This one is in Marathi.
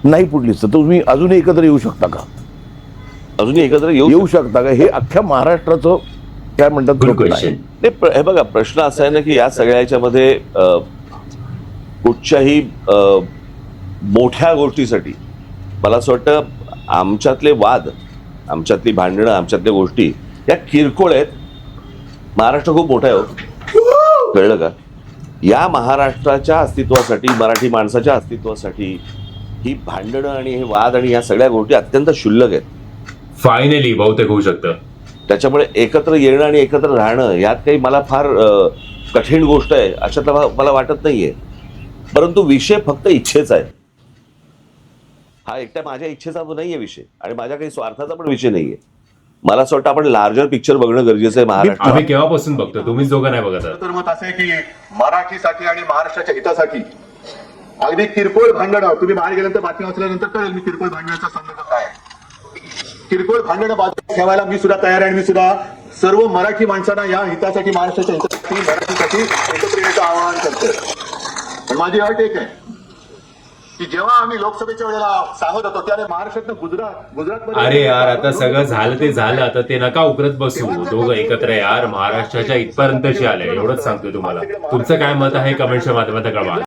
नाही फुटलीच तर तुम्ही अजूनही एकत्र येऊ शकता का? अजूनही एकत्र येऊ शकता का? हे अख्ख्या महाराष्ट्राचं काय म्हणतात गुड स्वप्न आहे. क्वेश्चन. नाही, हे बघा प्रश्न असा आहे ना की या सगळ्याच्यामध्ये कुठच्याही मोठ्या गोष्टीसाठी मला असं वाटतं आमच्यातले वाद, आमच्यातली भांडणं, आमच्यातल्या गोष्टी या किरकोळ आहेत. महाराष्ट्र खूप मोठा आहे हो, कळलं का? या महाराष्ट्राच्या अस्तित्वासाठी, मराठी माणसाच्या अस्तित्वासाठी ही भांडणं आणि हे वाद आणि या सगळ्या गोष्टी अत्यंत क्षुल्लक आहेत. फायनली बहुतेक होऊ शकतं. त्याच्यामुळे एकत्र येणं आणि एकत्र राहणं यात काही मला फार कठीण गोष्ट आहे अशातला मला वाटत नाहीये. परंतु विषय फक्त इच्छेचा आहे. हा एकट्या माझ्या इच्छेचा नाहीये विषय आणि माझ्या काही स्वार्थाचा पण विषय नाहीये. मला असं वाटतं आपण लार्जर पिक्चर बघणं गरजेचं आहे महाराष्ट्र. आम्ही केव्हापासून बघतो, तुम्हीच दोघं नाही बघत आहात. तर मत असे की मराठीसाठी आणि महाराष्ट्राच्या हितासाठी अगदी किरकोळ भांडणं, तुम्ही बाहेर गेल्यानंतर बातमी वाचल्यानंतर कळेल मी किरकोळ भांडणाचा संदर्भ काय आहे. किरकोळ भांडणं बाजूला ठेवायला मी सुद्धा तयार आहे आणि मी सुद्धा सर्व मराठी माणसांना या हितासाठी, महाराष्ट्राच्या हितासाठी, मराठीसाठी एकत्र येण्याचं आवाहन करतो. पण माझी अट एक आहे की जेव्हा आम्ही लोकसभेच्या वेळेला सांगत होतो त्याने महाराष्ट्रातनं गुजरात अरे यार, आता सगळं झालं ते झालं, आता ते नका उकरत बसू. दोघं एकत्र यार महाराष्ट्राच्या इथपर्यंतशी आले, एवढंच सांगतोय तुम्हाला. तुमचं काय मत आहे कमेंटच्या माध्यमातून कळवा.